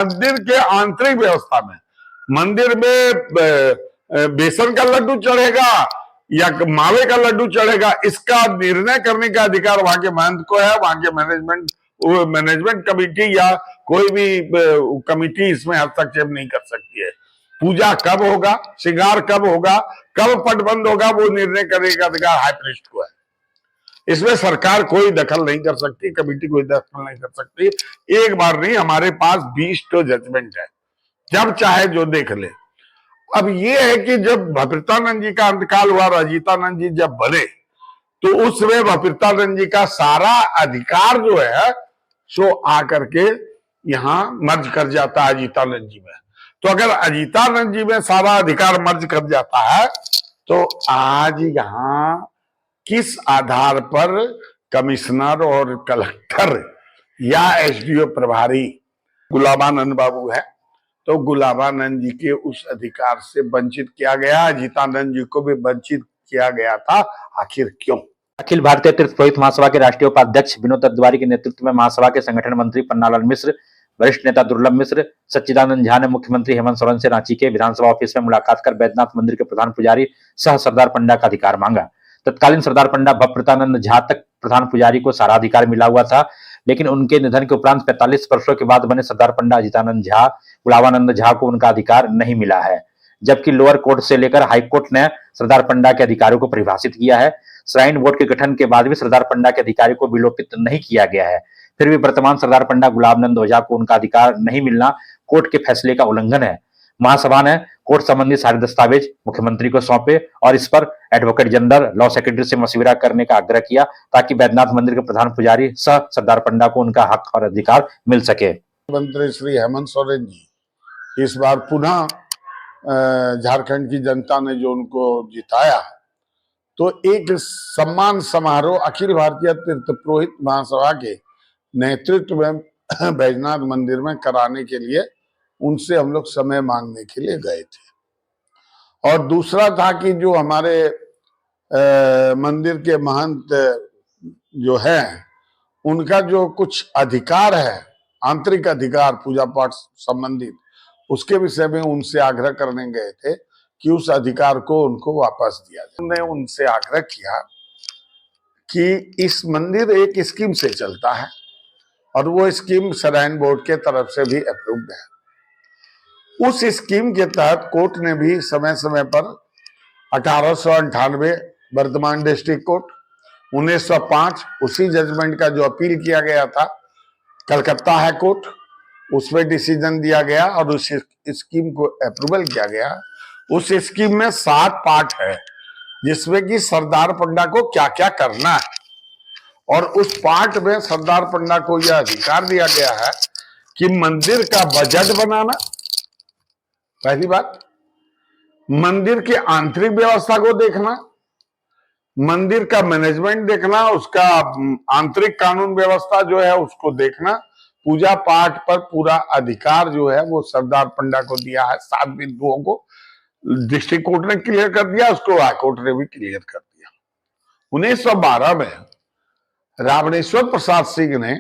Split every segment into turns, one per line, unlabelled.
मंदिर के आंतरिक व्यवस्था में, मंदिर में बेसन का लड्डू चढ़ेगा या मावे का लड्डू चढ़ेगा, इसका निर्णय करने का अधिकार वहां के महंत को है। वहां के मैनेजमेंट कमेटी या कोई भी कमेटी इसमें हस्तक्षेप नहीं कर सकती है। पूजा कब होगा, श्रृंगार कब होगा, कब पट बंद होगा, वो निर्णय करने का अधिकार हाई प्रीस्ट को है। इसमें सरकार कोई दखल नहीं कर सकती, कमेटी कोई दखल नहीं कर सकती। एक बार नहीं, हमारे पास 20 तो जजमेंट है, जब चाहे जो देख ले। अब ये है कि जब भपितानंद जी का अंतकाल हुआ, अजीतानंद जी जब बने, तो उसमें भपितानंद जी का सारा अधिकार जो है सो आकर के यहां मर्ज कर जाता है अजीतानंद जी में। तो अगर अजीतानंद जी में सारा अधिकार मर्ज कर जाता है, तो आज यहां किस आधार पर कमिश्नर और कलेक्टर या एसडीओ प्रभारी गुलाबानंद बाबू है, तो गुलाबानंद जी के उस अधिकार से वंचित किया गया, अजीतानंद जी को भी वंचित किया गया था। आखिर क्यों?
अखिल भारतीय तीर्थ पुरोहित महासभा के राष्ट्रीय उपाध्यक्ष विनोद अद्वारी के नेतृत्व में महासभा के संगठन मंत्री पन्नालाल मिश्र, वरिष्ठ नेता दुर्लभ मिश्र, सच्चिदानंद झा ने मुख्यमंत्री हेमंत सोरेन से रांची के विधानसभा ऑफिस में मुलाकात कर बैद्यनाथ मंदिर के प्रधान पुजारी सह सरदार पंडा का अधिकार मांगा। तत्कालीन सरदार पंडा भवप्रतानंद झा तक प्रधान पुजारी को सारा अधिकार मिला हुआ था, लेकिन उनके निधन के उपरांत 45 वर्षों के बाद बने सरदार पंडा अजीतानंद झा, गुलाबानंद झा को उनका अधिकार नहीं मिला है, जबकि लोअर कोर्ट से लेकर हाई कोर्ट ने सरदार पंडा के अधिकारों को परिभाषित किया है। श्राइन बोर्ड के गठन के बाद भी सरदार पंडा के अधिकारों को विलोपित नहीं किया गया है। फिर भी वर्तमान सरदार पंडा गुलाबानंद ओझा को उनका अधिकार नहीं मिलना कोर्ट के फैसले का उल्लंघन है। महासभा ने कोर्ट संबंधी सारे दस्तावेज मुख्यमंत्री को सौंपे और इस पर एडवोकेट जनरल, लॉ सेक्रेटरी से मशविरा करने का आग्रह किया, ताकि बैद्यनाथ मंदिर के प्रधान पुजारी सह सरदार पंडा को उनका हक और अधिकार मिल सके।
मुख्यमंत्री श्री हेमंत सोरेन जी इस बार पुनः झारखंड की जनता ने जो उनको जिताया, तो एक सम्मान समारोह अखिल भारतीय तीर्थ पुरोहित महासभा के नेतृत्व में बैजनाथ मंदिर में कराने के लिए उनसे हम लोग समय मांगने के लिए गए थे। और दूसरा था कि जो हमारे मंदिर के महंत जो है, उनका जो कुछ अधिकार है, आंतरिक अधिकार पूजा पाठ संबंधित, उसके विषय में उनसे आग्रह करने गए थे कि उस अधिकार को उनको वापस दिया जाए। हमने उनसे आग्रह किया कि इस मंदिर एक स्कीम से चलता है और वो स्कीम श्राइन बोर्ड के तरफ से भी अप्रूव्ड है। उस स्कीम के तहत कोर्ट ने भी समय समय पर 1898 वर्तमान डिस्ट्रिक्ट कोर्ट, 1905 उसी जजमेंट का जो अपील किया गया था कलकत्ता हाई कोर्ट, उसमें डिसीजन दिया गया और उस स्कीम को अप्रूवल किया गया। उस स्कीम में 7 पार्ट है, जिसमें कि सरदार पंडा को क्या क्या करना है, और उस पार्ट में सरदार पंडा को यह अधिकार दिया गया है कि मंदिर का बजट बनाना, पहली बात, मंदिर की आंतरिक व्यवस्था को देखना, मंदिर का मैनेजमेंट देखना, उसका आंतरिक कानून व्यवस्था जो है उसको देखना, पूजा पाठ पर पूरा अधिकार जो है वो सरदार पंडा को दिया है। 7 बिंदुओं को डिस्ट्रिक्ट कोर्ट ने क्लियर कर दिया, उसको हाई कोर्ट ने भी क्लियर कर दिया। 1912 में रावणेश्वर प्रसाद सिंह ने,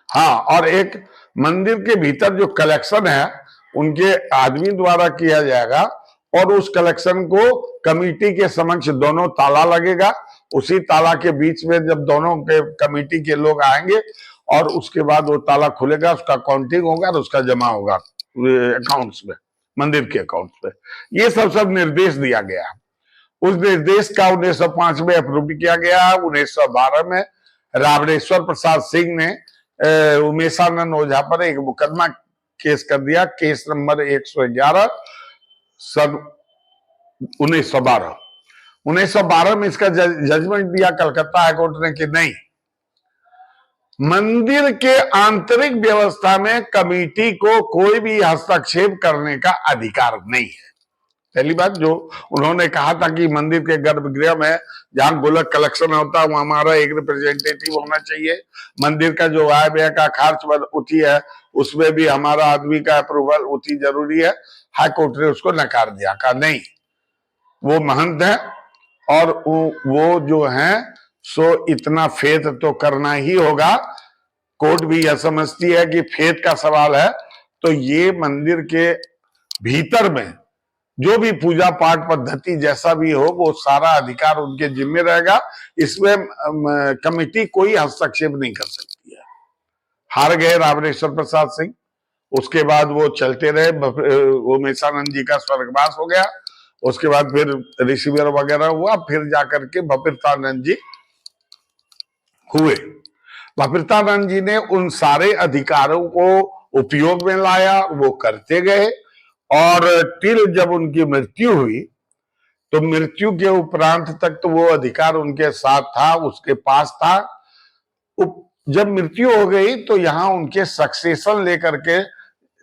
हाँ, और एक मंदिर के भीतर जो कलेक्शन है उनके आदमी द्वारा किया जाएगा, और उस कलेक्शन को कमेटी के समक्ष दोनों ताला लगेगा, उसी ताला के बीच में जब दोनों के कमेटी के लोग आएंगे और उसके बाद वो ताला खुलेगा, उसका काउंटिंग होगा और उसका जमा होगा अकाउंट्स में, मंदिर के अकाउंट्स में। ये सब निर्देश दिया गया। उस निर्देश का 1905 में अप्रूव किया गया। 1912 में रावणेश्वर प्रसाद सिंह ने उमेशानंद ओझा पर एक मुकदमा केस कर दिया, केस नंबर 111 सन 1912। 1912 में इसका जजमेंट दिया कलकत्ता हाईकोर्ट ने कि नहीं, मंदिर के आंतरिक व्यवस्था में कमेटी को कोई भी हस्तक्षेप करने का अधिकार नहीं है। पहली बात, जो उन्होंने कहा था कि मंदिर के गर्भगृह में जहां गोलक कलेक्शन होता है वहां हमारा एक रिप्रेजेंटेटिव होना चाहिए, मंदिर का जो आय व्यय का खर्च उठी है उसमें भी हमारा आदमी का अप्रूवल उठी जरूरी है। हाई कोर्ट ने उसको नकार दिया, कहा नहीं, वो महंत है और वो जो है सो इतना फेथ तो करना ही होगा। कोर्ट भी यह समझती है कि फेथ का सवाल है तो ये मंदिर के भीतर में जो भी पूजा पाठ पद्धति जैसा भी हो वो सारा अधिकार उनके जिम्मे रहेगा। इसमें कमेटी कोई हस्तक्षेप नहीं कर सकती है। हार गए रावणेश्वर प्रसाद सिंह, उसके बाद वो चलते रहे, वो मेसानंद जी का स्वर्गवास हो गया, उसके बाद फिर रिसीवर वगैरह हुआ, फिर जाकर के भपिरतानंद जी हुए। भपिरतानंद जी ने उन सारे अधिकारों को उपयोग में लाया, वो करते गए, और टिल जब उनकी मृत्यु हुई तो मृत्यु के उपरांत तक तो वो अधिकार उनके साथ था, उसके पास था। जब मृत्यु हो गई तो यहां उनके सक्सेशन लेकर के,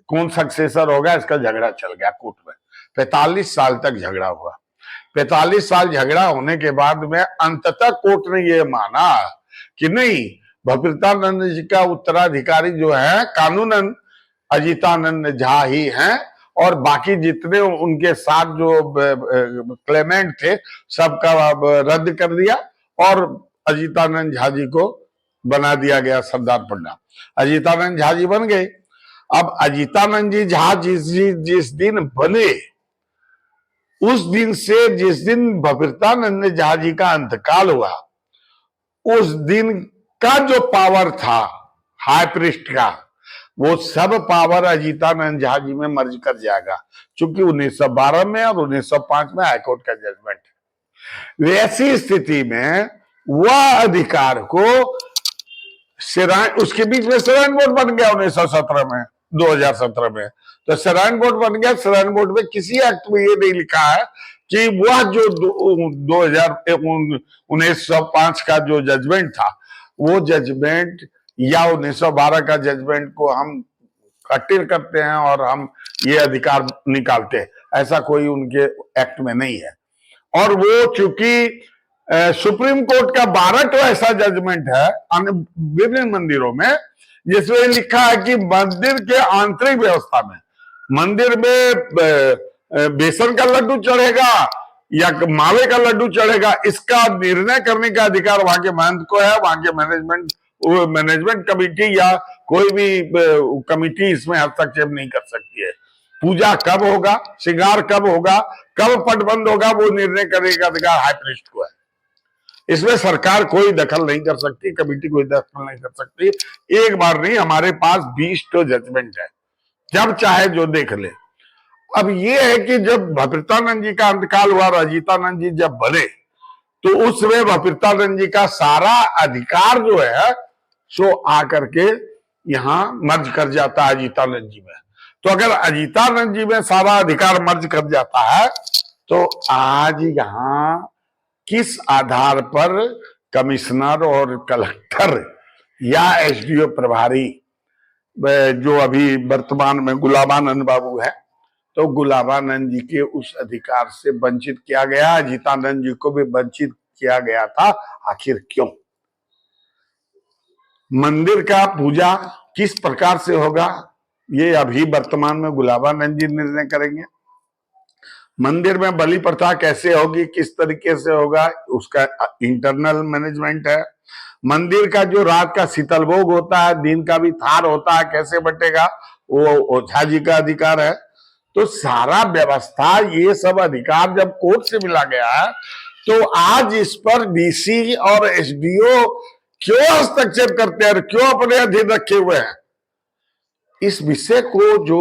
कौन सक्सेसर होगा इसका झगड़ा चल गया कोर्ट में। 45 साल तक झगड़ा हुआ। 45 साल झगड़ा होने के बाद में अंततः कोर्ट ने यह माना कि नहीं, भपिरतानंद जी का उत्तराधिकारी जो है कानूनन अजीतानंद झा ही हैं, और बाकी जितने उनके साथ जो क्लेमेंट थे सबका रद्द कर दिया और अजीतानंद झा जी को बना दिया गया सरदार पंडा। अजीतानंद झा जी बन गए। अब अजीतानंद जी झा जिस दिन बने, उस दिन से जिस दिन भपिरतानंद झा जी का अंतकाल हुआ, उस दिन का जो पावर था हाई प्रीस्ट का, वो सब पावर अजीतानंद झा जी में मर्ज कर जाएगा, क्योंकि 1912 में और 1905 में हाईकोर्ट का जजमेंट है। वैसी स्थिति में वह अधिकार को उसके बीच में श्राइन बोर्ड बन गया 1917 में, 2017 में, तो श्राइन बोर्ड बन गया। श्राइन बोर्ड में किसी एक्ट में ये नहीं लिखा है कि वह जो 1905 का जो जजमेंट था, वो जजमेंट या 1912 का जजमेंट को हम खट्टिर करते हैं और हम ये अधिकार निकालते हैं, ऐसा कोई उनके एक्ट में नहीं है। और वो चूंकि सुप्रीम कोर्ट का 12 ऐसा जजमेंट है विभिन्न मंदिरों में, जिसमें लिखा है कि मंदिर के आंतरिक व्यवस्था में, मंदिर में बेसन का लड्डू चढ़ेगा या मावे का लड्डू चढ़ेगा, इसका निर्णय करने का अधिकार वहां के महंत को है। वहां के मैनेजमेंट कमेटी या कोई भी कमेटी इसमें हस्तक्षेप नहीं कर सकती है। पूजा कब होगा, श्रृंगार कब होगा, कब पट बंद होगा, वो निर्णय करने का अधिकार हाई प्रीस्ट को है। इसमें सरकार कोई दखल नहीं कर सकती, कमेटी कोई दखल नहीं कर सकती। एक बार नहीं, हमारे पास 20 तो जजमेंट है, जब चाहे जो देख ले। अब ये है कि जब भपिरतानंद जी का अंतकाल हुआ और अजीतानंद जी जब बने, तो उसमें भपिरतानंद जी का सारा अधिकार जो है सो आकर के यहां मर्ज कर जाता है अजीतानंद जी में। तो अगर अजीतानंद जी में सारा अधिकार मर्ज कर जाता है, तो आज यहां किस आधार पर कमिश्नर और कलेक्टर या एसडीओ प्रभारी, जो अभी वर्तमान में गुलाबानंद बाबू है, तो गुलाबानंद जी के उस अधिकार से वंचित किया गया, अजीतानंद जी को भी वंचित किया गया था। आखिर क्यों? मंदिर का पूजा किस प्रकार से होगा, ये अभी वर्तमान में गुलाबानंद जी निर्णय करेंगे। मंदिर में बलि प्रथा कैसे होगी, किस तरीके से होगा, उसका इंटरनल मैनेजमेंट है। मंदिर का जो रात का शीतल भोग होता है, दिन का भी थार होता है, कैसे बटेगा, वो ओझा जी का अधिकार है। तो सारा व्यवस्था, ये सब अधिकार जब कोर्ट से मिला गया है, तो आज इस पर डीसी और एसडीओ क्यों हस्तक्षेप करते हैं और क्यों अपने अधीन रखे हुए हैं? इस विषय को जो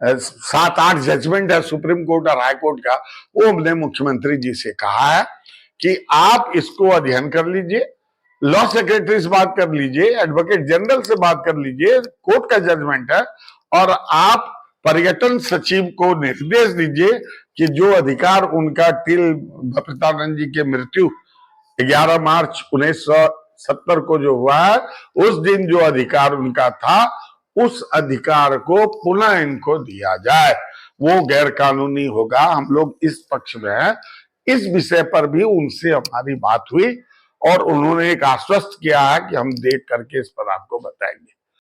7-8 जजमेंट है सुप्रीम कोर्ट और हाई कोर्ट का, वो हमने मुख्यमंत्री जी से कहा है कि आप इसको अध्ययन कर लीजिए, लॉ सेक्रेटरी से बात कर लीजिए, एडवोकेट जनरल से बात कर लीजिए, कोर्ट का जजमेंट है, और आप पर्यटन सचिव को निर्देश दीजिए कि जो अधिकार उनका टिल भपिरतानंद जी के मृत्यु 11 मार्च 1970 को जो हुआ है, उस दिन जो अधिकार उनका था, उस अधिकार को पुनः इनको दिया जाए। वो गैर कानूनी होगा, हम लोग इस पक्ष में हैं। इस विषय पर भी उनसे हमारी बात हुई और उन्होंने एक आश्वस्त किया है कि हम देख करके इस पर आपको बताएंगे।